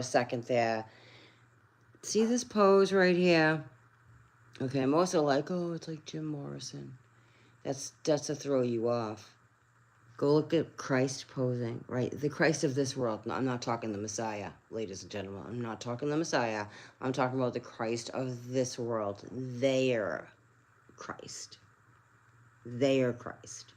a second there. See this pose right here? Okay, most are like, oh, it's like Jim Morrison. That's to throw you off. Go look at Christ posing, right? The Christ of this world. No, I'm not talking the Messiah, ladies and gentlemen. I'm not talking the Messiah. I'm talking about the Christ of this world. Their Christ. Their Christ.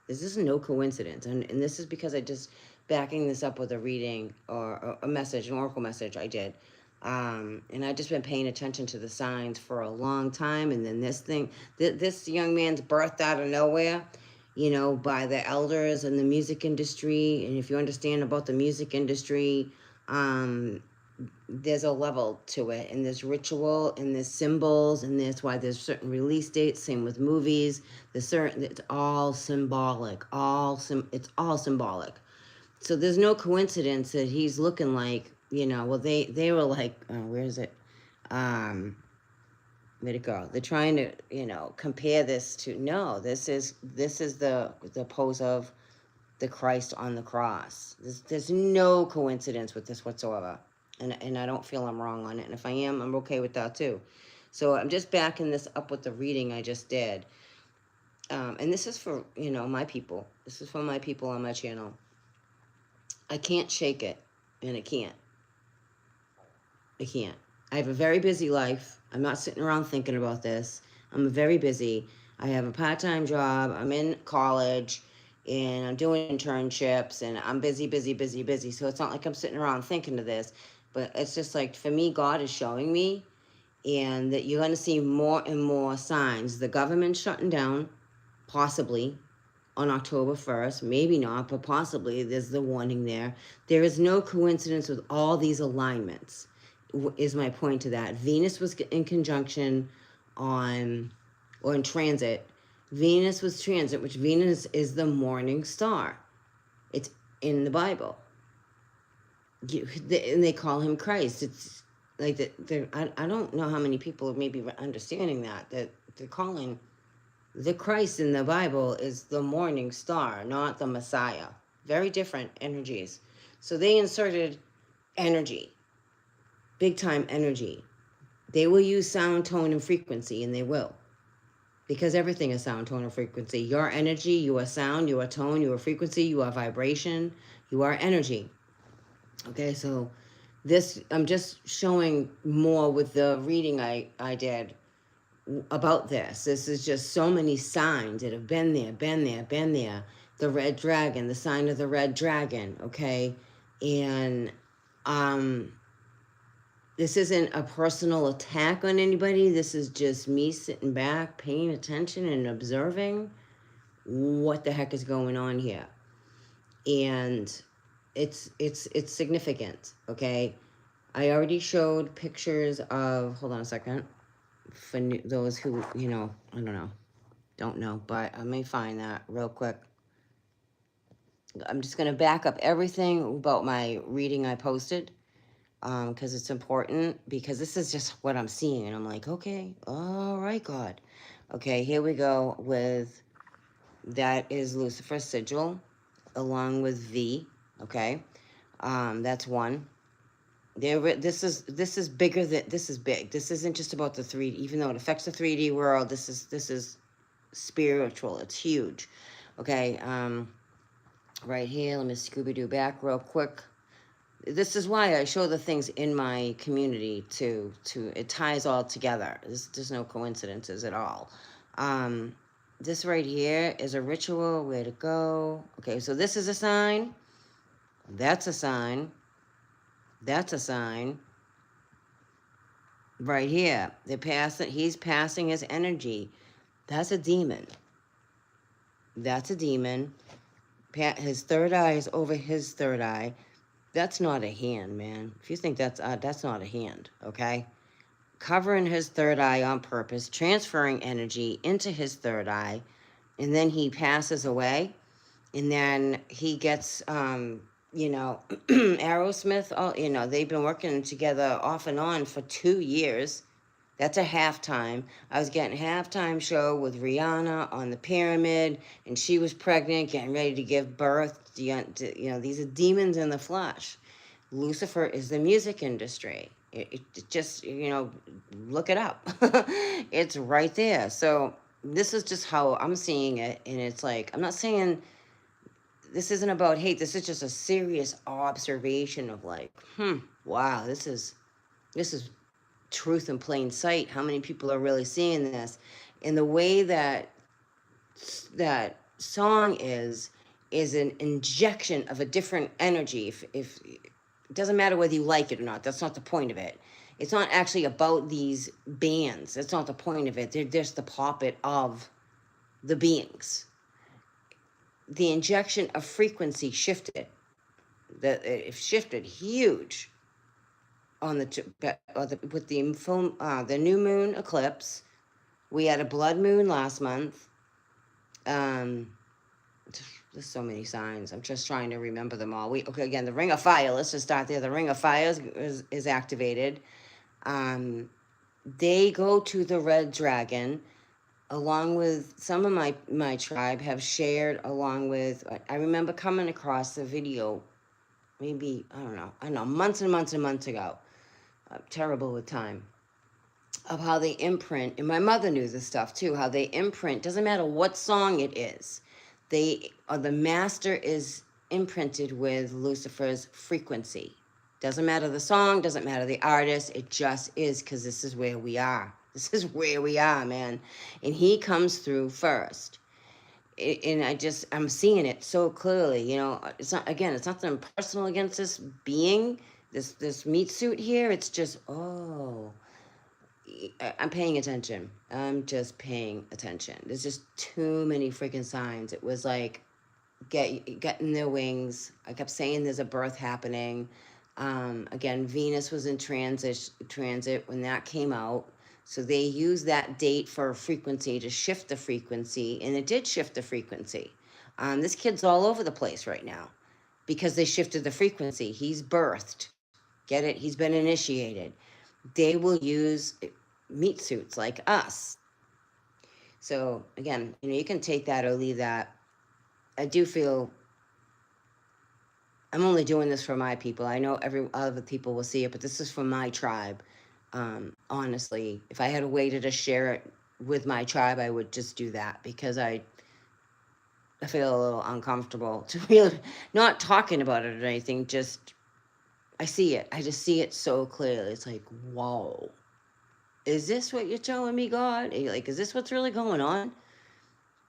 This is no coincidence. And this is because I just backing this up with a reading or a message, an oracle message I did. And I've just been paying attention to the signs for a long time. And then this young man's birthed out of nowhere, you know, by the elders in the music industry. And if you understand about the music industry, there's a level to it, and there's ritual, and there's symbols, and that's why there's certain release dates. Same with movies. It's all symbolic. It's all symbolic. So there's no coincidence that he's looking like, you know. Well, they were like, where is it? Where'd it go? They're trying to, you know, compare this to. No, this is the pose of the Christ on the cross. There's no coincidence with this whatsoever. And I don't feel I'm wrong on it. And if I am, I'm okay with that too. So I'm just backing this up with the reading I just did. And this is for, you know, my people. This is for my people on my channel. I can't shake it, and I can't. I can't. I have a very busy life. I'm not sitting around thinking about this. I'm very busy. I have a part-time job. I'm in college, and I'm doing internships, and I'm busy, busy, busy, busy. So it's not like I'm sitting around thinking of this, but it's just like, for me, God is showing me, and that you're going to see more and more signs. The government's shutting down, possibly, on October 1st. Maybe not, but possibly. There's the warning there. There is no coincidence with all these alignments, is my point to that. Venus was in conjunction on, or in transit. Venus was transit, which Venus is the morning star. It's in the Bible. And they call him Christ. It's like that. I don't know how many people are maybe understanding that they're calling the Christ in the Bible is the morning star, not the Messiah. Very different energies. So they inserted energy, big time energy. They will use sound, tone, and frequency, and they will. Because everything is sound, tone, and frequency. Your energy, you are sound, you are tone, you are frequency, you are vibration, you are energy. Okay, so this, I'm just showing more with the reading I did about this. This is just so many signs that have been there, been there, been there. The red dragon, the sign of the red dragon, okay? And this isn't a personal attack on anybody. This is just me sitting back, paying attention and observing what the heck is going on here. And it's significant, okay? I already showed pictures of, hold on a second, for those who, you know, I don't know, but I may find that real quick. I'm just going to back up everything about my reading I posted, because it's important, because this is just what I'm seeing, and I'm like, okay, all right, God. Okay, here we go with, that is Lucifer's sigil, along with V, okay? That's one. This is bigger than, this is big. This isn't just about the 3D, even though it affects the 3D world. This is spiritual. It's huge. Okay, right here, let me Scooby-Doo back real quick. This is why I show the things in my community to it ties all together. There's no coincidences at all. This right here is a ritual. Where to go? Okay, so this is a sign. That's a sign. That's a sign. Right here, he's passing his energy. That's a demon. That's a demon. His third eye is over his third eye. That's not a hand, man. If you think that's not a hand, okay? Covering his third eye on purpose, transferring energy into his third eye, and then he passes away, and then he gets, you know, Aerosmith, you know, they've been working together off and on for 2 years. That's a halftime. I was getting a halftime show with Rihanna on the pyramid, and she was pregnant, getting ready to give birth. You know, these are demons in the flesh. Lucifer is the music industry. It just, look it up. It's right there. So this is just how I'm seeing it. And it's like, I'm not saying this isn't about hate. This is just a serious observation of like, wow, this is truth in plain sight. How many people are really seeing this? And the way that song is an injection of a different energy. If it doesn't matter whether you like it or not, that's not the point of it. It's not actually about these bands. That's not the point of it. They're just the puppet of the beings. The injection of frequency shifted. It shifted huge on with the new moon eclipse. We had a blood moon last month. There's so many signs. I'm just trying to remember them all. Again, the Ring of Fire. Let's just start there. The Ring of Fire is activated. They go to the Red Dragon, along with some of my tribe have shared. Along with, I remember coming across a video, maybe I don't know, months and months and months ago. Terrible with time. Of how they imprint, and my mother knew this stuff too, how they imprint, doesn't matter what song it is, the master is imprinted with Lucifer's frequency. Doesn't matter the song, doesn't matter the artist, it just is, because this is where we are. This is where we are, man. And he comes through first. And I'm seeing it so clearly, it's nothing personal against this being, this meat suit here. It's just, I'm paying attention. I'm just paying attention. There's just too many freaking signs. It was like getting their wings. I kept saying there's a birth happening. Again, Venus was in transit when that came out. So they used that date for a frequency to shift the frequency, and it did shift the frequency. This kid's all over the place right now because they shifted the frequency. He's birthed. Get it? He's been initiated. They will use meat suits like us. So again, you can take that or leave that. I do feel I'm only doing this for my people. I know every other people will see it, but this is for my tribe. Honestly, if I had a way to just share it with my tribe, I would just do that, because I feel a little uncomfortable to really not talking about it or anything. Just I see it. I just see it so clearly. It's like, whoa, is this what you're telling me, God? Like, is this what's really going on?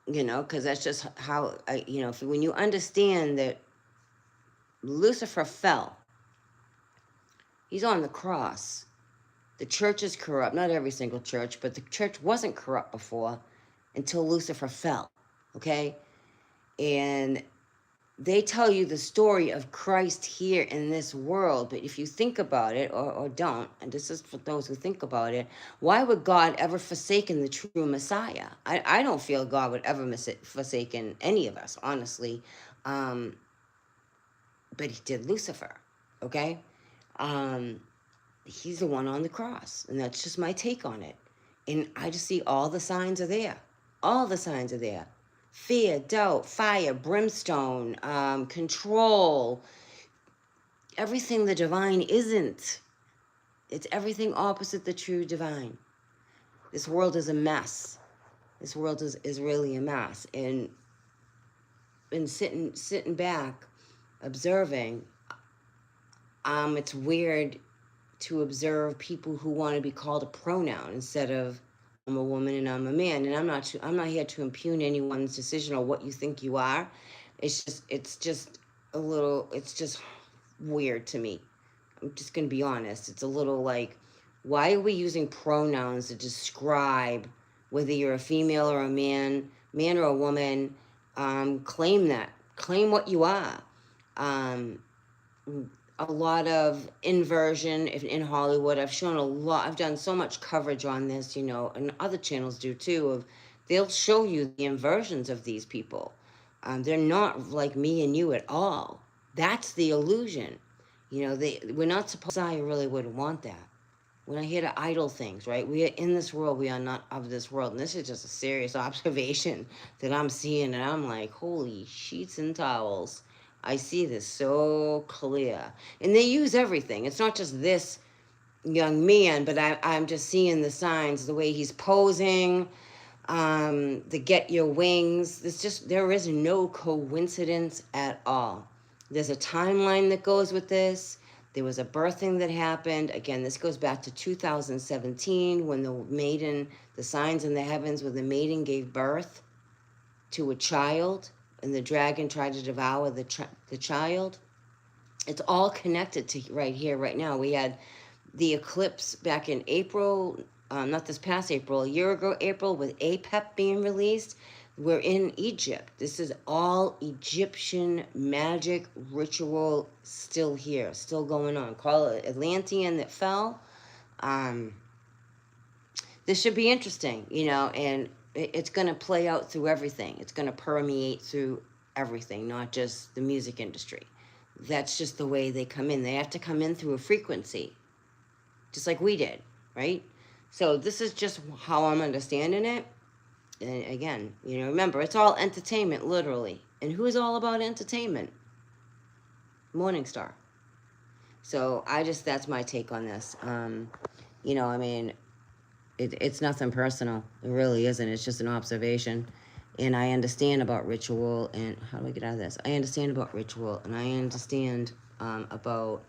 Because that's just how when you understand that Lucifer fell, he's on the cross. The church is corrupt. Not every single church, but the church wasn't corrupt before until Lucifer fell, okay? And they tell you the story of Christ here in this world, but if you think about it, or don't, and this is for those who think about it, why would God ever forsaken the true Messiah? I don't feel God would ever forsaken any of us, honestly. But he did Lucifer, okay? He's the one on the cross, and that's just my take on it. And I just see all the signs are there. All the signs are there. Fear, doubt, fire, brimstone, control. Everything the divine isn't. It's everything opposite the true divine. This world is a mess. This world is really a mess. And sitting back, observing, it's weird to observe people who want to be called a pronoun instead of I'm a woman and I'm a man. And I'm not here to impugn anyone's decision or what you think you are. It's just weird to me. I'm just going to be honest. It's a little like, why are we using pronouns to describe whether you're a female or a man or a woman? Claim that. Claim what you are. A lot of inversion in Hollywood. I've done so much coverage on this, and other channels do too, they'll show you the inversions of these people. They're not like me and you at all. That's the illusion. We're not supposed to, I really wouldn't want that. We're not here to idle things, right? We are in this world. We are not of this world. And this is just a serious observation that I'm seeing. And I'm like, holy sheets and towels. I see this so clear. And they use everything. It's not just this young man, but I'm just seeing the signs, the way he's posing, the get your wings. There is no coincidence at all. There's a timeline that goes with this. There was a birthing that happened. Again, this goes back to 2017 when the signs in the heavens, when the maiden gave birth to a child and the dragon tried to devour the child. It's all connected to right here, right now. We had the eclipse back in April, not this past April, a year ago April, with APEP being released. We're in Egypt. This is all Egyptian magic ritual still here, still going on. Call it Atlantean that fell. This should be interesting, and it's going to play out through everything. It's going to permeate through everything, not just the music industry. That's just the way they come in. They have to come in through a frequency, just like we did, right? So this is just how I'm understanding it. And again, remember, it's all entertainment, literally. And who is all about entertainment? Morningstar. So that's my take on this. It's nothing personal. It really isn't. It's just an observation. And I understand about ritual. And how do I get out of this? I understand about ritual. And I understand about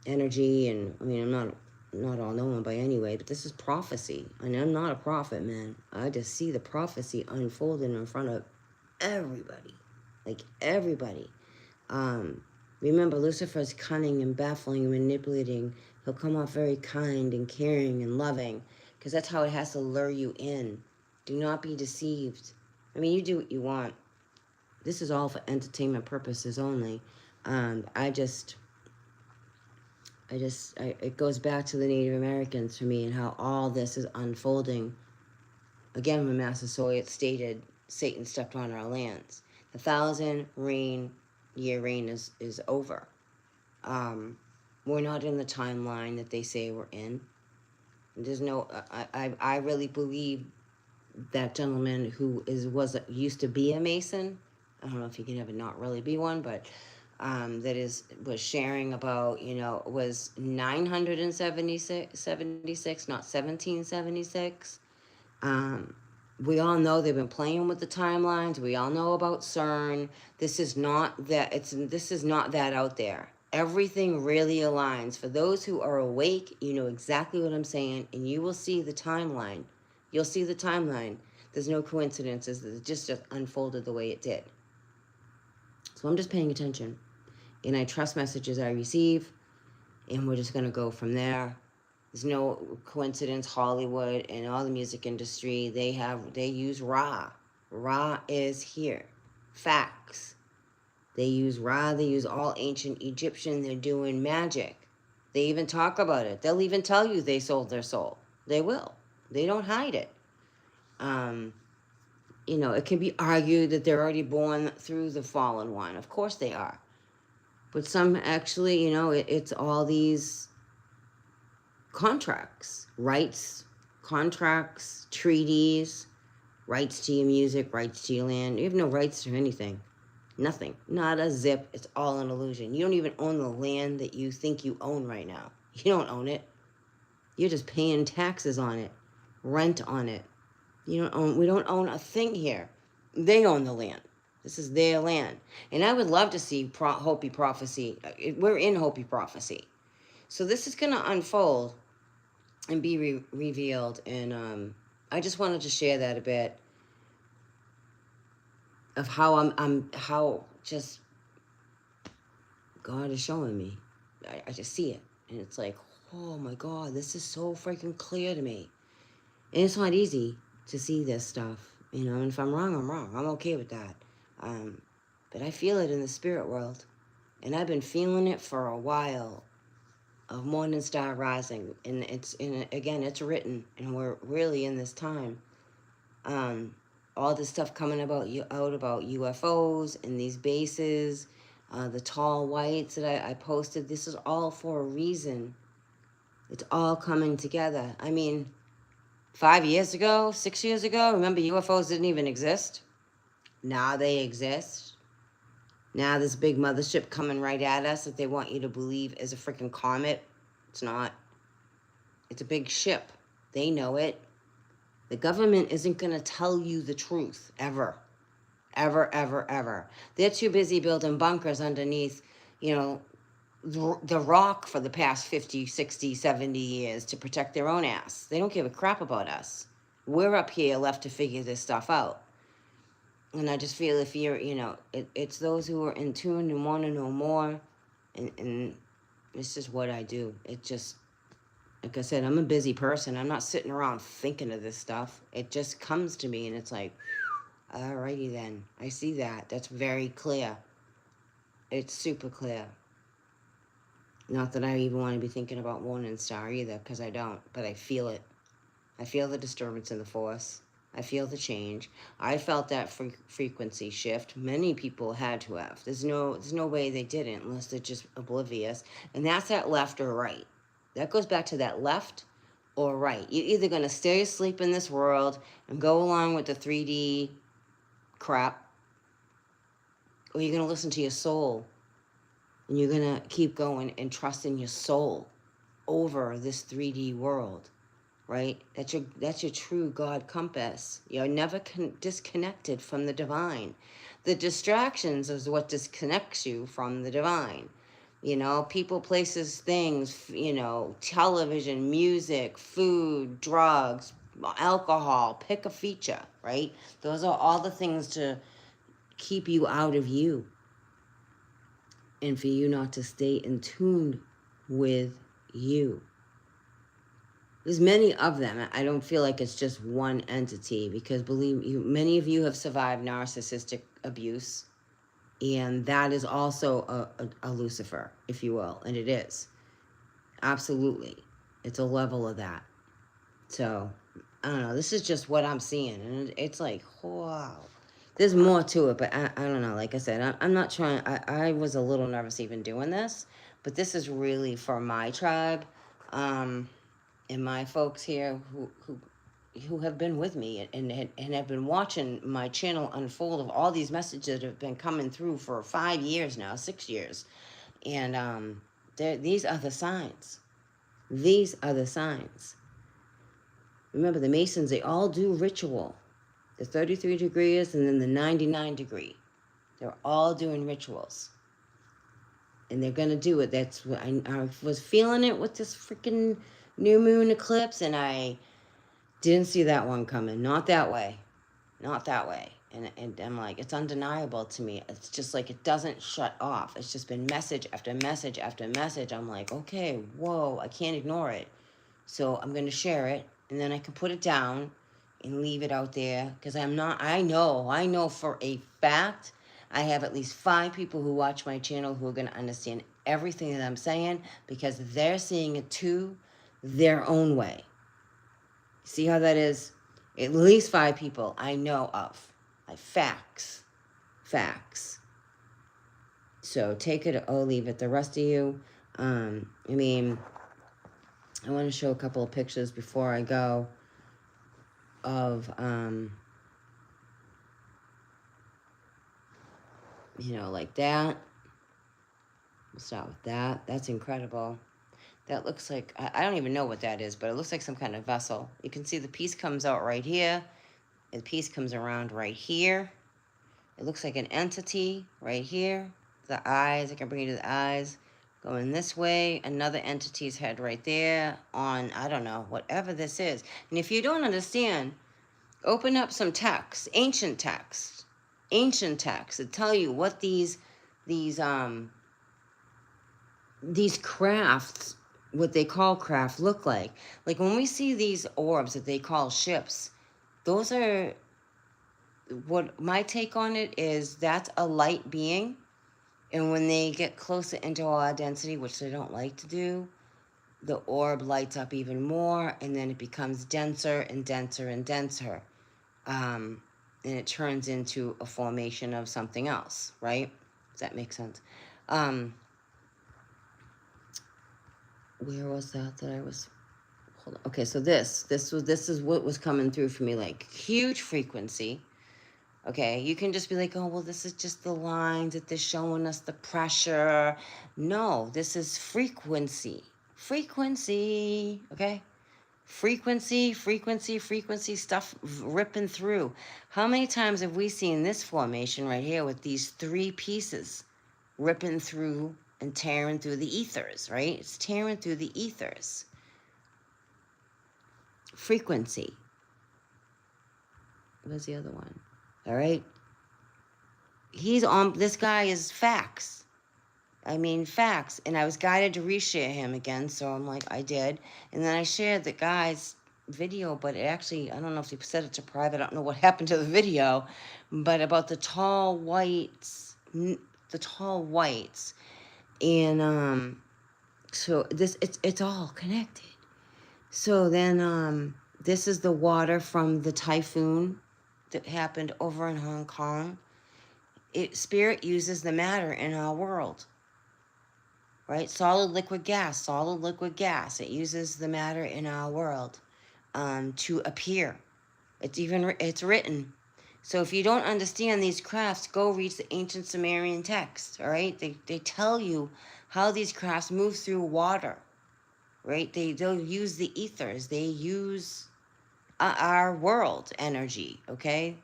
energy. And I'm not all knowing by any way, but this is prophecy. And I'm not a prophet, man. I just see the prophecy unfolding in front of everybody. Like everybody. Remember, Lucifer's cunning and baffling and manipulating. He'll come off very kind and caring and loving, because that's how it has to lure you in. Do not be deceived. You do what you want. This is all for entertainment purposes only. It goes back to the Native Americans for me and how all this is unfolding. Again, when Massasoit stated Satan stepped on our lands. The 1,000-year reign is over. We're not in the timeline that they say we're in. There's no. I really believe that gentleman who used to be a Mason. I don't know if he can ever not really be one, but was sharing about, was 976, not 1776. We all know they've been playing with the timelines. We all know about CERN. This is not that out there. Everything really aligns. For those who are awake, you know exactly what I'm saying, and you will see the timeline. You'll see the timeline. There's no coincidences. It just unfolded the way it did. So I'm just paying attention. And I trust messages I receive, and we're just going to go from there. There's no coincidence. Hollywood and all the music industry, they use Ra. Ra is here. Facts. They use Ra. They use all ancient Egyptian. They're doing magic. They even talk about it. They'll even tell you they sold their soul. They will. They don't hide it. It can be argued that they're already born through the fallen one. Of course they are. But some actually, it's all these contracts, rights, contracts, treaties, rights to your music, rights to your land. You have no rights to anything. Nothing. Not a zip. It's all an illusion. You don't even own the land that you think you own right now. You don't own it. You're just paying taxes on it, rent on it. We don't own a thing here. They own the land. This is their land. And I would love to see Hopi prophecy. We're in Hopi prophecy. So this is going to unfold and be revealed. And I just wanted to share that a bit of how how just God is showing me. I just see it. And it's like, oh my God, this is so freaking clear to me. And it's not easy to see this stuff. And if I'm wrong, I'm wrong. I'm okay with that. But I feel it in the spirit world. And I've been feeling it for a while of Morning Star Rising. And it's it's written. And we're really in this time. All this stuff coming out about UFOs and these bases, the tall whites that I posted. This is all for a reason. It's all coming together. 5 years ago, 6 years ago, remember UFOs didn't even exist? Now they exist. Now this big mothership coming right at us that they want you to believe is a freaking comet. It's not. It's a big ship. They know it. The government isn't going to tell you the truth, ever. Ever, ever, ever. They're too busy building bunkers underneath, you know, the rock for the past 50, 60, 70 years to protect their own ass. They don't give a crap about us. We're up here left to figure this stuff out. And I just feel if you're, it's those who are in tune and want to know more. And it's just what I do. It just, like I said, I'm a busy person. I'm not sitting around thinking of this stuff. It just comes to me and it's like, alrighty then. I see that. That's very clear. It's super clear. Not that I even want to be thinking about Morning Star either, because I don't, but I feel it. I feel the disturbance in the force. I feel the change. I felt that frequency shift. Many people had to have. There's no way they didn't, unless they're just oblivious. And that's that left or right. That goes back to that left or right. You're either going to stay asleep in this world and go along with the 3D crap, or you're going to listen to your soul. And you're going to keep going and trust in your soul over this 3D world, right? That's your true God compass. You're never disconnected from the divine. The distractions is what disconnects you from the divine. People, places, things, television, music, food, drugs, alcohol, pick a feature, right? Those are all the things to keep you out of you. And for you not to stay in tune with you. There's many of them. I don't feel like it's just one entity, because believe you, many of you have survived narcissistic abuse, and that is also a Lucifer, if you will, and it is. Absolutely. It's a level of that. So, I don't know. This is just what I'm seeing, and it's like, wow. There's more to it, but I don't know. Like I said, I'm not trying. I was a little nervous even doing this, but this is really for my tribe, and my folks here who have been with me and have been watching my channel unfold of all these messages that have been coming through for 5 years now, 6 years, and these are the signs. These are the signs. Remember, the Masons, they all do ritual. The 33 degrees and then the 99 degree. They're all doing rituals. And they're going to do it. That's what I was feeling it with this freaking new moon eclipse, and I didn't see that one coming. Not that way. Not that way. And I'm like, it's undeniable to me. It's just like it doesn't shut off. It's just been message after message after message. I'm like, okay, whoa, I can't ignore it. So I'm going to share it, and then I can put it down and leave it out there, because I know for a fact I have at least 5 people who watch my channel who are going to understand everything that I'm saying, because they're seeing it too their own way. See how that is? At least 5 people I know of. Like facts. So take it or leave it. The rest of you, I want to show a couple of pictures before I go of, like that. We'll start with that. That's incredible. That looks like, I don't even know what that is, but it looks like some kind of vessel. You can see the piece comes out right here. And the piece comes around right here. It looks like an entity right here. The eyes, I can bring you to the eyes. Going this way, another entity's head right there on, I don't know, whatever this is. And if you don't understand, open up some texts, ancient texts that tell you what these crafts, what they call craft, look like. Like when we see these orbs that they call ships, those are, what my take on it is, that's a light being. And when they get closer into our density, which they don't like to do, the orb lights up even more, and then it becomes denser and denser and denser. And it turns into a formation of something else, right? Does that make sense? Where was that I was? Hold on. Okay, so this is what was coming through for me, like huge frequency. Okay, you can just be like, oh, well, this is just the lines that they're showing us the pressure. No, this is frequency. Frequency, okay? Frequency, stuff ripping through. How many times have we seen this formation right here with these three pieces ripping through and tearing through the ethers, right? It's tearing through the ethers. Frequency. What's the other one? All right. He's on, this guy is facts. I mean, facts. And I was guided to reshare him again, so I'm like, I did. And then I shared the guy's video, but it actually, I don't know if he set it to private. I don't know what happened to the video, but about the tall whites, the tall whites. And so this, it's all connected. So then this is the water from the typhoon that happened over in Hong Kong. Spirit uses the matter in our world, right? Solid, liquid, gas. It uses the matter in our world to appear. It's written. So if you don't understand these crafts, go read the ancient Sumerian text, all right? They tell you how these crafts move through water, right? They'll use the ethers. They use our world energy, okay?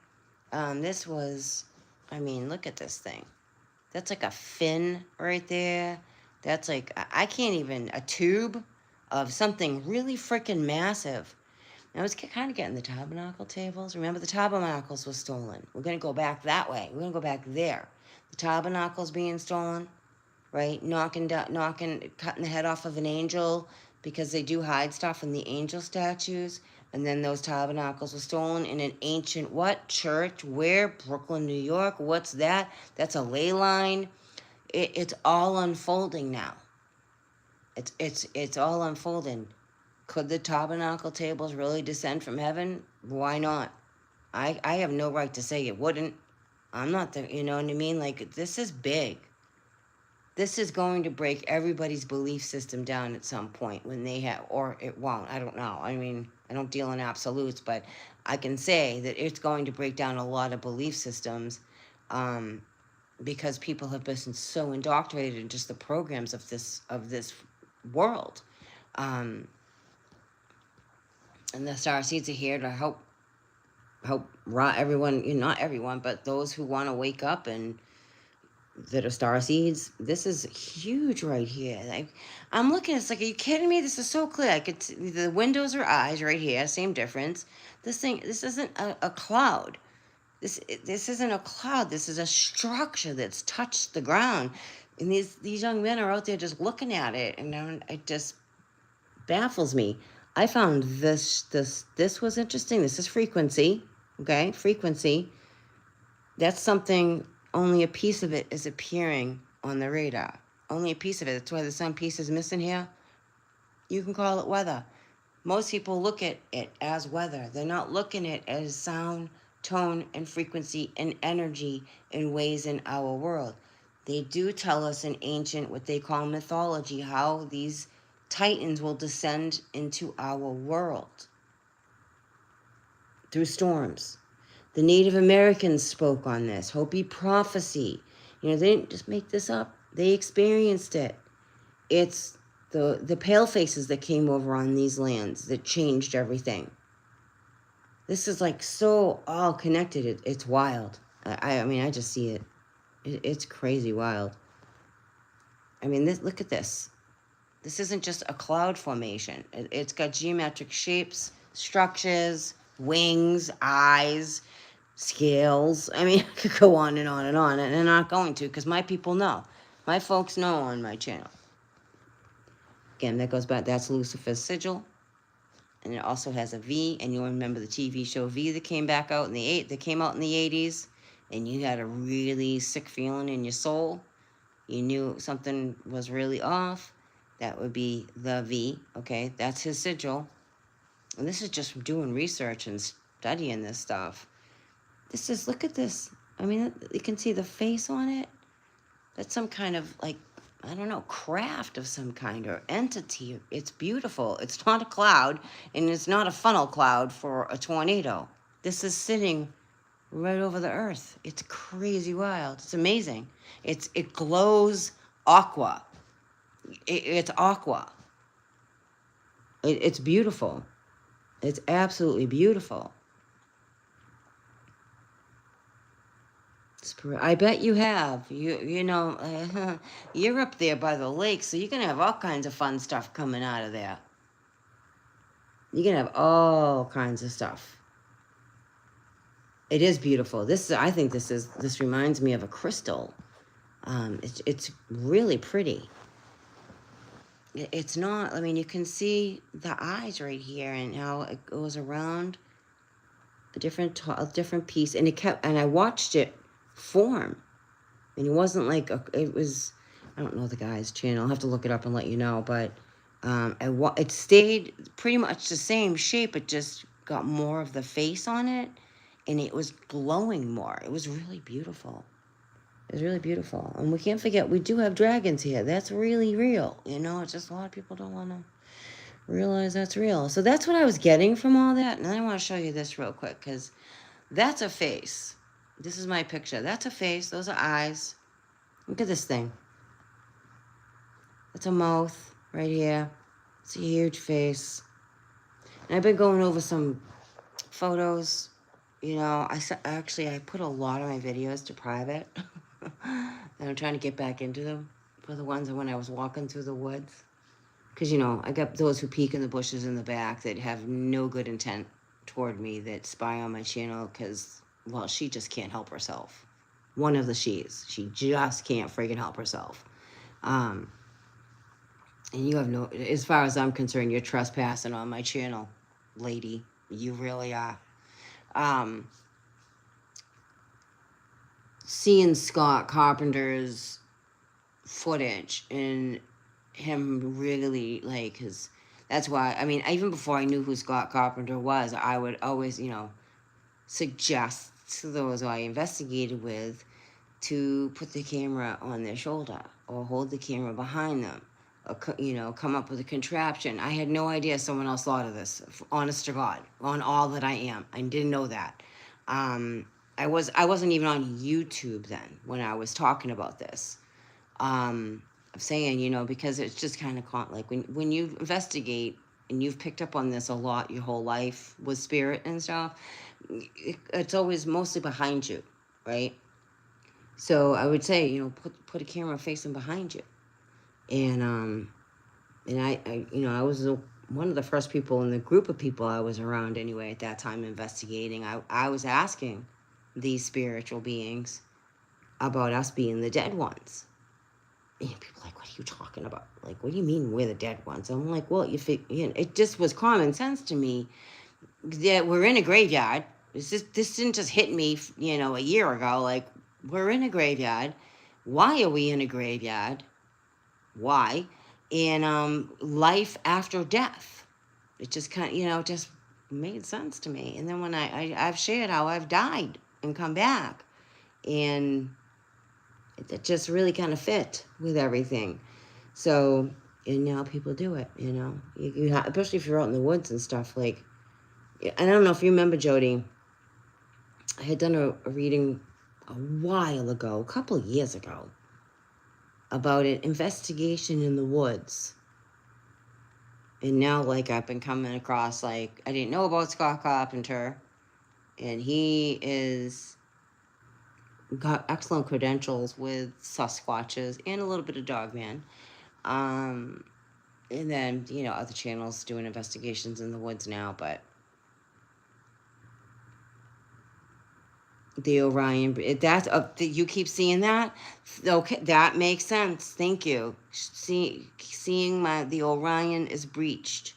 This was, I mean, look at this thing. That's like a fin right there. That's like, I can't even, a tube of something really freaking massive. I was kind of getting the tabernacle tables. Remember, the tabernacles were stolen. We're going to go back that way. We're going to go back there. The tabernacles being stolen, right? Cutting the head off of an angel, because they do hide stuff in the angel statues. And then those tabernacles were stolen in an ancient what? Church? Where? Brooklyn, New York. What's that? That's a ley line. It's all unfolding now. It's all unfolding. Could the tabernacle tables really descend from heaven? Why not? I have no right to say it wouldn't. I'm not the, you know what I mean? Like, this is big. This is going to break everybody's belief system down at some point when they have, or it won't. I don't know. I mean, I don't deal in absolutes, but I can say that it's going to break down a lot of belief systems because people have been so indoctrinated in just the programs of this world. And the star seeds are here to help everyone, not everyone, but those who want to wake up and that are star seeds. This is huge right here. I'm looking, it's like, are you kidding me? This is so clear. I could see the windows are eyes right here, same difference. This isn't a cloud. This isn't a cloud. This is a structure that's touched the ground. And these young men are out there just looking at it, and it just baffles me. I found this was interesting. This is frequency, okay? Frequency. That's something, only a piece of it is appearing on the radar. Only a piece of it. That's why the sun piece is missing here. You can call it weather. Most people look at it as weather. They're not looking at it as sound, tone, and frequency and energy in ways in our world. They do tell us in ancient, what they call mythology, how these titans will descend into our world through storms. The Native Americans spoke on this. Hopi prophecy. They didn't just make this up. They experienced it. It's the pale faces that came over on these lands that changed everything. This is like so all connected. It's wild. I mean, I just see it. It's crazy wild. I mean, look at this. This isn't just a cloud formation. It's got geometric shapes, structures, wings, eyes, scales. I mean, I could go on and on and on, and I'm not going to, because my people know. My folks know on my channel. Again, that goes back, that's Lucifer's sigil. And it also has a V, and you'll remember the TV show V that came back out that came out in the 80s, and you had a really sick feeling in your soul. You knew something was really off. That would be the V, okay? That's his sigil. And this is just from doing research and studying this stuff. This is, look at this. I mean, you can see the face on it. That's some kind of, like, I don't know, craft of some kind or entity. It's beautiful. It's not a cloud, and it's not a funnel cloud for a tornado. This is sitting right over the earth. It's crazy wild. It's amazing. It glows aqua. It's aqua. It's beautiful. It's absolutely beautiful. I bet you have. You're up there by the lake, so you're gonna have all kinds of fun stuff coming out of there. You're gonna have all kinds of stuff. It is beautiful. I think this reminds me of a crystal. It's really pretty. It's not. I mean, you can see the eyes right here and how it goes around a different piece, and I watched it form, and it wasn't like it was. I don't know the guy's channel. I'll have to look it up and let you know. But it stayed pretty much the same shape. It just got more of the face on it, and it was glowing more. It was really beautiful. It was really beautiful. And we can't forget, we do have dragons here. That's really real. It's just a lot of people don't want to realize that's real. So that's what I was getting from all that. And then I want to show you this real quick, because that's a face. This is my picture. That's a face. Those are eyes. Look at this thing. That's a mouth right here. It's a huge face. And I've been going over some photos. I put a lot of my videos to private. And I'm trying to get back into them for the ones when I was walking through the woods. Because, I got those who peek in the bushes in the back that have no good intent toward me, that spy on my channel because, well, she just can't help herself. One of the she's. She just can't friggin' help herself. And you have no, as far as I'm concerned, you're trespassing on my channel, lady. You really are. Seeing Scott Carpenter's footage and him really that's why, I mean, even before I knew who Scott Carpenter was, I would always, suggest to those I investigated with to put the camera on their shoulder or hold the camera behind them, or, come up with a contraption. I had no idea someone else thought of this, honest to God, on all that I am. I didn't know that. I wasn't even on YouTube then when I was talking about this. I'm saying, because it's just kind of like when you investigate and you've picked up on this a lot your whole life with spirit and stuff, it's always mostly behind you, right? So I would say, put a camera facing behind you. And I was one of the first people in the group of people I was around anyway at that time investigating. I was asking these spiritual beings about us being the dead ones. And people are like, what are you talking about? Like, what do you mean we're the dead ones? I'm like, well, it just was common sense to me that we're in a graveyard. This didn't just hit me, a year ago. Like, we're in a graveyard. Why are we in a graveyard? Why? And life after death. It just just made sense to me. And then when I've shared how I've died and come back, and it just really kind of fit with everything. So, and now people do it, especially if you're out in the woods and stuff. Like, I don't know if you remember, Jody, I had done a reading a while ago, a couple of years ago, about an investigation in the woods. And now, I've been coming across, I didn't know about Scott Carpenter, and he got excellent credentials with Sasquatches and a little bit of Dogman. And then, other channels doing investigations in the woods now, but the Orion, you keep seeing that? Okay, that makes sense. Thank you. Seeing the Orion is breached.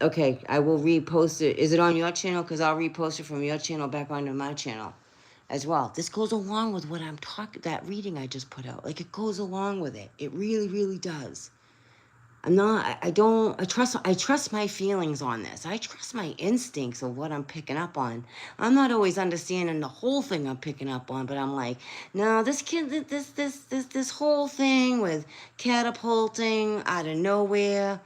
Okay, I will repost it. Is it on your channel? Because I'll repost it from your channel back onto my channel as well. This goes along with what I'm talking, that reading I just put out. It goes along with it. It really, really does. I trust my feelings on this. I trust my instincts of what I'm picking up on. I'm not always understanding the whole thing I'm picking up on, but I'm like, no, this whole thing with catapulting out of nowhere,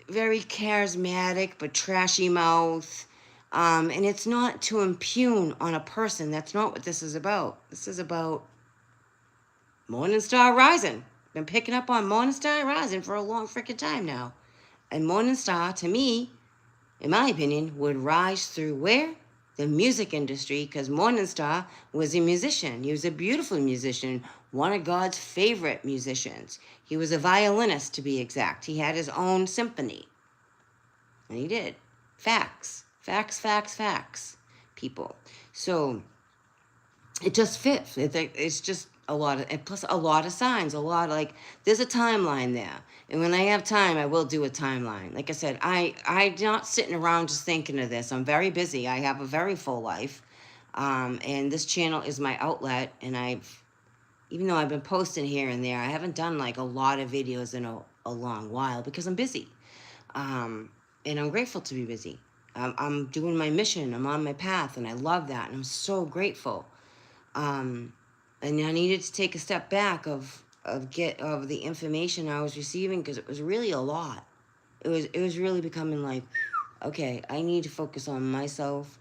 very charismatic but trashy mouth. And it's not to impugn on a person. That's not what this is about. This is about Morning Star Rising. Been picking up on Morning Star Rising for a long freaking time now. And Morning Star, to me, in my opinion, would rise through where? The music industry, because Morning Star was a musician. He was a beautiful musician, one of God's favorite musicians. He was a violinist, to be exact. He had his own symphony. And he did. Facts. Facts, facts, facts, people. So it just fits. It's just a lot of, and plus a lot of signs, a lot, like, there's a timeline there. And when I have time, I will do a timeline. Like I said, I'm not sitting around just thinking of this. I'm very busy. I have a very full life. And this channel is my outlet. And even though I've been posting here and there, I haven't done like a lot of videos in a long while because I'm busy. And I'm grateful to be busy. I'm doing my mission. I'm on my path, and I love that. And I'm so grateful. And I needed to take a step back of the information I was receiving, because it was really a lot. It was really becoming like, okay, I need to focus on myself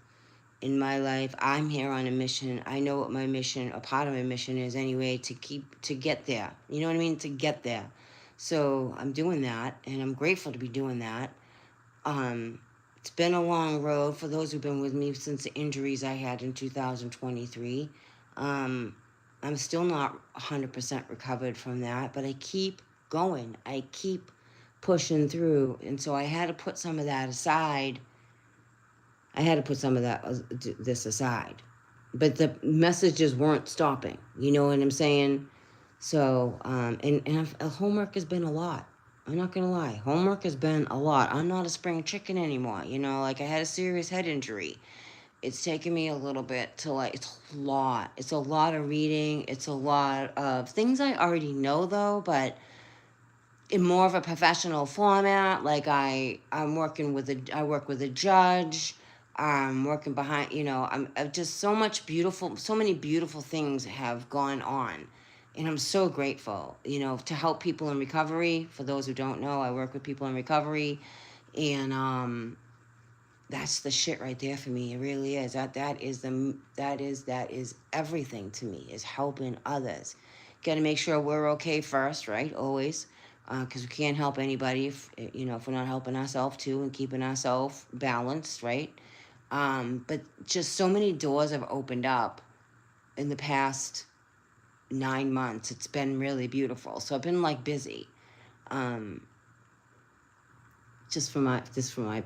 in my life. I'm here on a mission. I know what my mission, a part of my mission is anyway, to get there. You know what I mean? To get there. So I'm doing that, and I'm grateful to be doing that. It's been a long road for those who've been with me since the injuries I had in 2023. I'm still not 100% recovered from that, but I keep going. I keep pushing through. And so I had to put some of that aside. I had to put some of this aside. But the messages weren't stopping. You know what I'm saying? So, and homework has been a lot. I'm not going to lie. Homework has been a lot. I'm not a spring chicken anymore. You know, like, I had a serious head injury. It's taken me a little bit to, like, it's a lot. It's a lot of reading. It's a lot of things I already know, though, but in more of a professional format. Like, I work with a judge. I'm working behind, I'm just so many beautiful things have gone on. And I'm so grateful, to help people in recovery. For those who don't know, I work with people in recovery. And that's the shit right there for me. It really is. That is everything to me, is helping others. Got to make sure we're okay first, right? Always. Because we can't help anybody if we're not helping ourselves too, and keeping ourselves balanced, right? But just so many doors have opened up in the past 9 months. It's been really beautiful. So I've been, like, busy. Just for my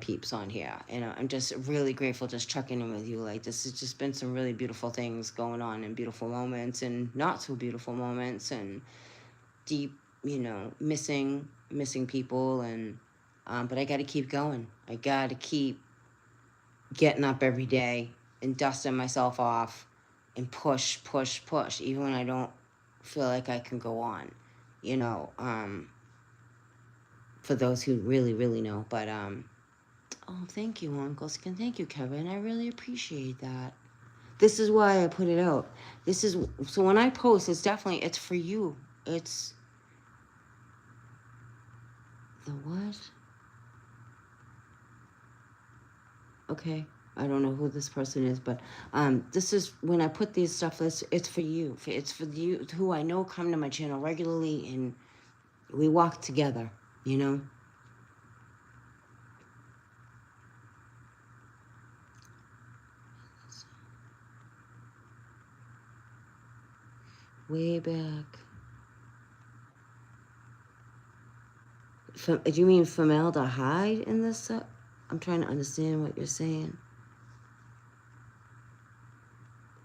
peeps on here. And I'm just really grateful just checking in with you. Like, this has just been some really beautiful things going on, and beautiful moments and not so beautiful moments, and deep, missing people. And but I got to keep going. I got to keep getting up every day and dusting myself off and push, even when I don't feel like I can go on, for those who really, really know. But, oh, thank you, Uncle Skin. Thank you, Kevin. I really appreciate that. This is why I put it out. So when I post, it's for you. It's the what? Okay. I don't know who this person is, but this is when I put these stuff. It's for you. It's for you who I know come to my channel regularly, and we walk together. Way back. Do you mean formaldehyde in this? I'm trying to understand what you're saying.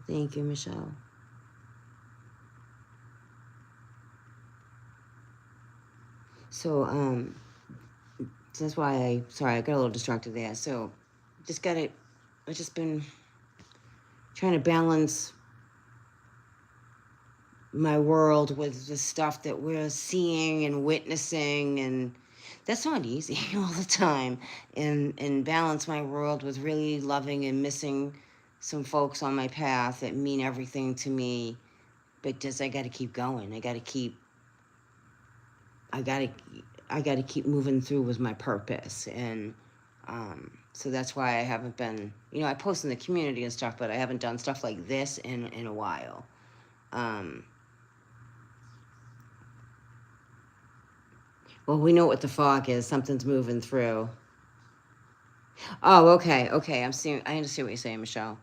Thank you, Michelle. So, that's why I got a little distracted there. So, I've just been trying to balance my world with the stuff that we're seeing and witnessing, and that's not easy all the time. And balance my world with really loving and missing some folks on my path that mean everything to me. But just, I got to keep going. I got to I got to keep moving through with my purpose. And so that's why I haven't been, I post in the community and stuff, but I haven't done stuff like this in a while. Well, we know what the fog is. Something's moving through. Oh, okay. I understand what you're saying, Michelle.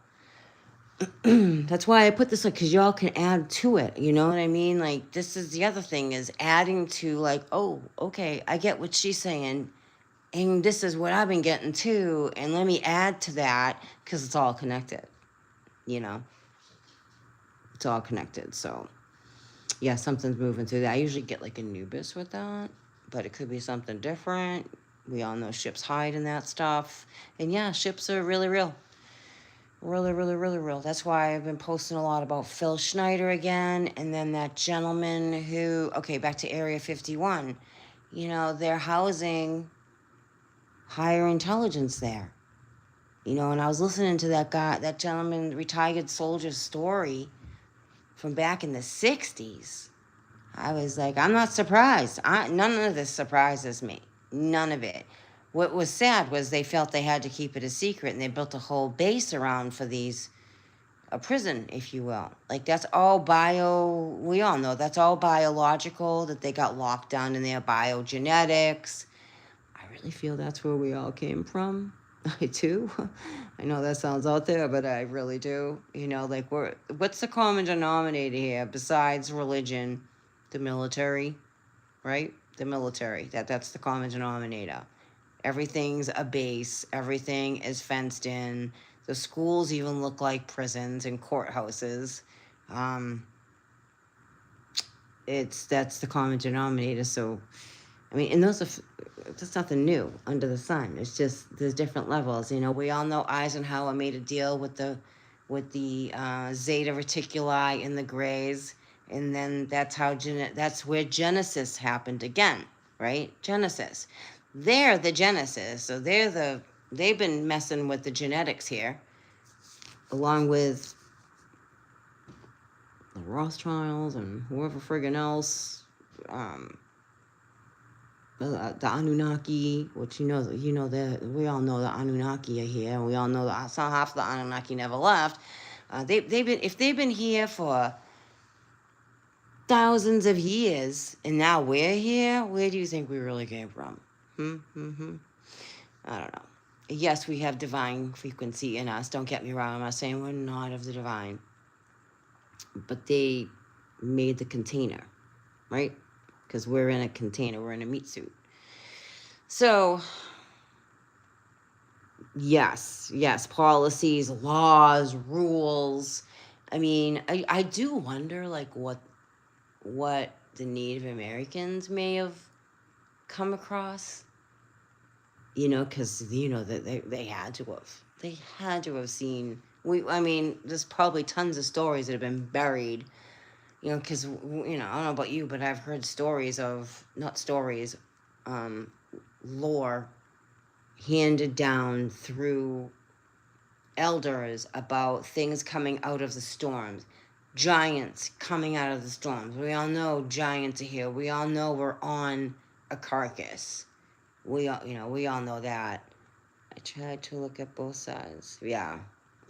That's why I put this, like, because y'all can add to it. You know what I mean? Like, this is the other thing, is adding to, like, oh, okay, I get what she's saying, and this is what I've been getting too, and let me add to that, because it's all connected. It's all connected. So yeah, something's moving through that. I usually get like Anubis with that, but it could be something different. We all know ships hide in that stuff. And yeah, ships are really real. Really, really, really real. That's why I've been posting a lot about Phil Schneider again. And then that gentleman who, okay, back to Area 51. They're housing higher intelligence there. And I was listening to that gentleman, retired soldier's story from back in the 60s. I was like, I'm not surprised. None of this surprises me. None of it. What was sad was they felt they had to keep it a secret, and they built a whole base around for a prison, if you will. Like, that's all we all know that's all biological, that they got locked down in their biogenetics. I really feel that's where we all came from. I do. I know that sounds out there, but I really do. Like, what's the common denominator here besides religion? The military, right? The military. That's the common denominator. Everything's a base. Everything is fenced in. The schools even look like prisons and courthouses. That's the common denominator. So, I mean, and that's nothing new under the sun. It's just there's different levels. We all know Eisenhower made a deal with the Zeta Reticuli and the Greys, and then that's where Genesis happened again, right? Genesis. They're the Genesis, so they've been messing with the genetics here, along with the Rothschilds and whoever friggin' else. The Anunnaki, which that we all know the Anunnaki are here, and we all know that half the Anunnaki never left. They've been here for thousands of years, and now we're here. Where do you think we really came from? I don't know. Yes, we have divine frequency in us. Don't get me wrong. I'm not saying we're not of the divine, but they made the container, right? Because we're in a container, we're in a meat suit. So, yes, policies, laws, rules. I mean, I do wonder, like, what the Native Americans may have come across. Because that they had to have seen. I mean, there's probably tons of stories that have been buried. Because I don't know about you, but I've heard stories of, not stories, lore handed down through elders about things coming out of the storms, giants coming out of the storms. We all know giants are here. We all know we're on a carcass. We all know that. I tried to look at both sides. Yeah,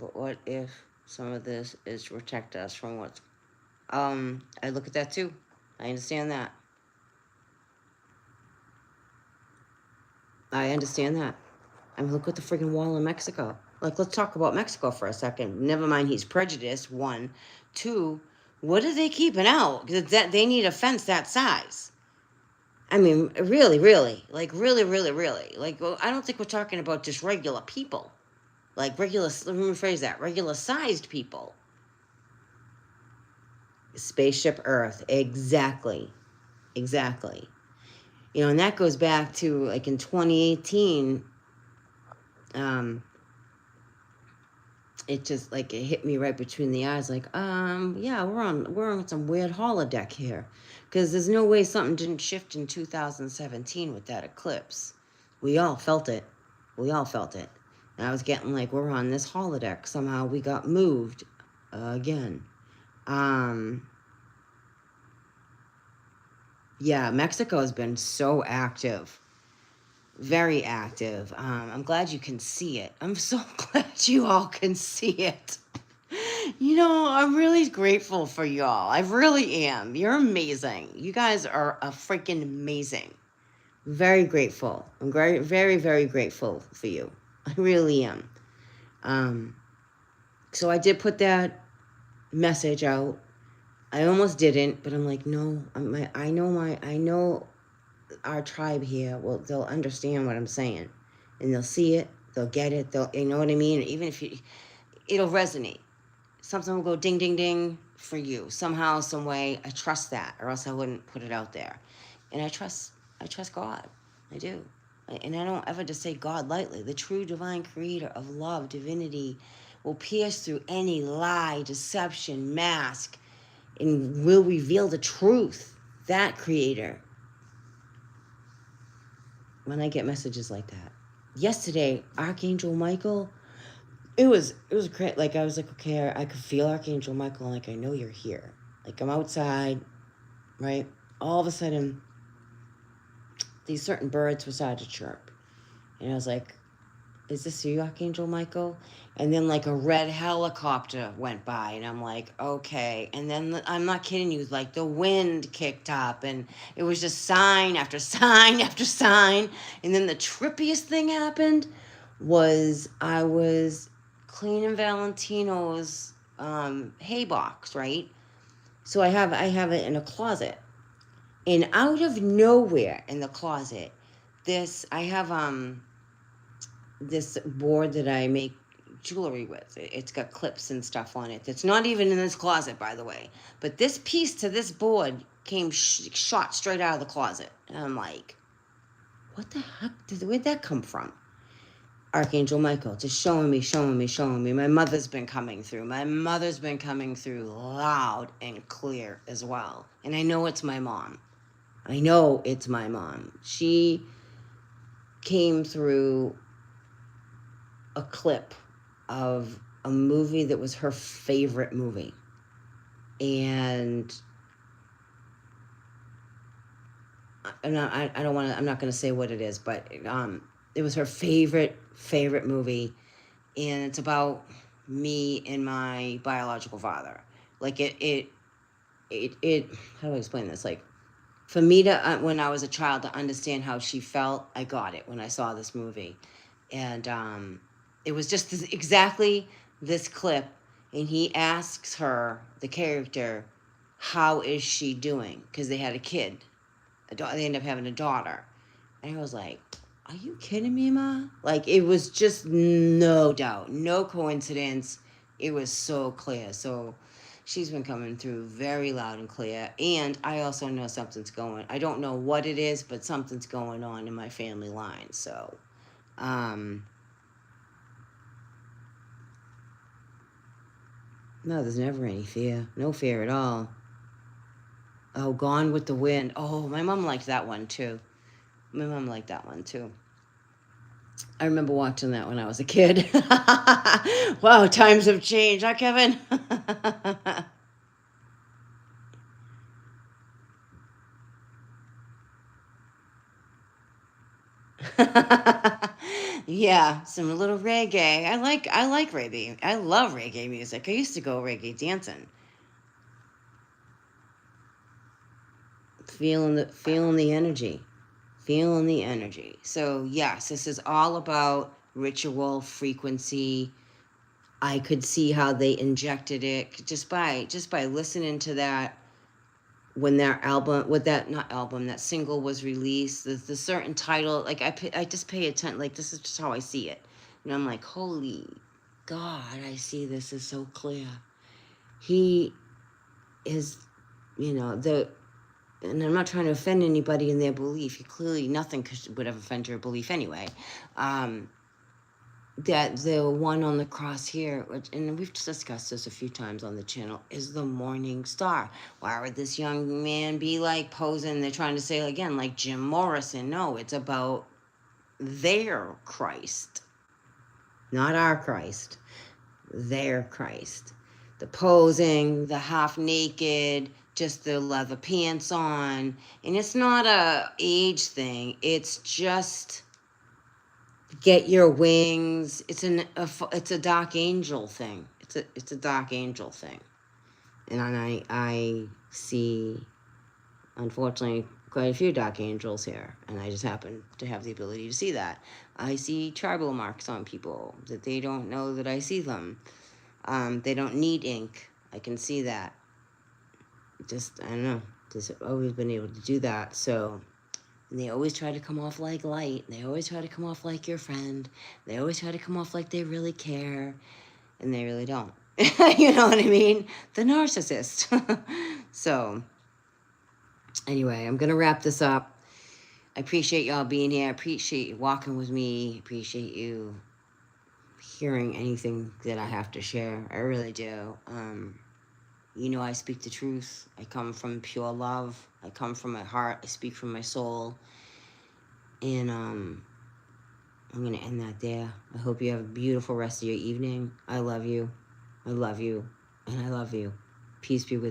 but what if some of this is to protect us from what's... I look at that too. I understand that. I mean, look at the friggin' wall in Mexico. Like, let's talk about Mexico for a second. Never mind he's prejudiced, 1. 2, what are they keeping out? Because they need a fence that size. I mean, really, like, really. Like, well, I don't think we're talking about just regular people. Like, let me rephrase that, regular-sized people. Spaceship Earth, exactly. And that goes back to, like, in 2018, it just, like, it hit me right between the eyes, like, yeah, we're on some weird holodeck here, because there's no way something didn't shift in 2017 with that eclipse. We all felt it, and I was getting like, we're on this holodeck, somehow we got moved again. Yeah, Mexico has been so active, very active. I'm glad you can see it. I'm so glad you all can see it. You know, I'm really grateful for y'all. I really am. You're amazing. You guys are a freaking amazing. Very grateful. I'm very, very, very grateful for you. I really am. Um, so I did put that message out. I almost didn't, but I'm like, no. I know our tribe here. Well, they'll understand what I'm saying, and they'll see it. They'll get it. You know what I mean. Even if it'll resonate. Something will go ding, ding, ding for you somehow, some way. I trust that, or else I wouldn't put it out there. And I trust God. I do. And I don't ever just say God lightly. The true divine creator of love, divinity, will pierce through any lie, deception, mask, and will reveal the truth. That creator. When I get messages like that. Yesterday, Archangel Michael, it was great. Like I was like, okay, I could feel Archangel Michael, like I know you're here. Like I'm outside, right? All of a sudden, these certain birds were started to chirp. And I was like, is this you, Archangel Michael? And then like a red helicopter went by, and I'm like, okay. And then I'm not kidding you, like the wind kicked up, and it was just sign after sign after sign. And then the trippiest thing happened was I was cleaning Valentino's hay box, right? So I have it in a closet, and out of nowhere in the closet, I have this board that I make jewelry with. It's got clips and stuff on it. It's not even in this closet, by the way. But this piece to this board came shot straight out of the closet. And I'm like, what the heck? Where'd that come from? Archangel Michael, just showing me. My mother's been coming through. My mother's been coming through loud and clear as well. And I know it's my mom. She came through a clip of a movie that was her favorite movie. And I'm not going to say what it is, but it was her favorite movie. And it's about me and my biological father. Like how do I explain this? Like for me to, when I was a child, to understand how she felt, I got it when I saw this movie. And it was just exactly this clip. And he asks her, the character, how is she doing? Because they had a kid. They ended up having a daughter. And I was like, are you kidding me, Ma? Like, it was just no doubt, no coincidence. It was so clear. So she's been coming through very loud and clear. And I also know something's going. I don't know what it is, but something's going on in my family line. So, no, there's never any fear. No fear at all. Oh, Gone with the Wind. Oh, my mom liked that one too. I remember watching that when I was a kid. Wow, times have changed, huh, Kevin? Yeah, some little reggae. I like reggae. I love reggae music. I used to go reggae dancing. Feeling the energy. Feeling the energy. So yes, this is all about ritual frequency. I could see how they injected it just by listening to that when that album, with that not album, that single was released. The certain title, like I just pay attention. Like this is just how I see it, and I'm like, holy God, I see this is so clear. He is, the, and I'm not trying to offend anybody in their belief. Clearly, nothing would have offended your belief anyway. That the one on the cross here, and we've discussed this a few times on the channel, is the morning star. Why would this young man be like posing? They're trying to say again, like Jim Morrison. No, it's about their Christ, not our Christ, their Christ. The posing, the half naked, just the leather pants on, and it's not a age thing. It's just get your wings. It's a dark angel thing. It's a dark angel thing, and I see, unfortunately, quite a few dark angels here, and I just happen to have the ability to see that. I see tribal marks on people that they don't know that I see them. They don't need ink. I can see that. Just, I don't know. Just always been able to do that. So, and they always try to come off like light. They always try to come off like your friend. They always try to come off like they really care, and they really don't. You know what I mean? The narcissist. So, anyway, I'm going to wrap this up. I appreciate y'all being here. I appreciate you walking with me. I appreciate you hearing anything that I have to share. I really do. You know, I speak the truth. I come from pure love. I come from my heart. I speak from my soul. And I'm going to end that there. I hope you have a beautiful rest of your evening. I love you. I love you. And I love you. Peace be with you.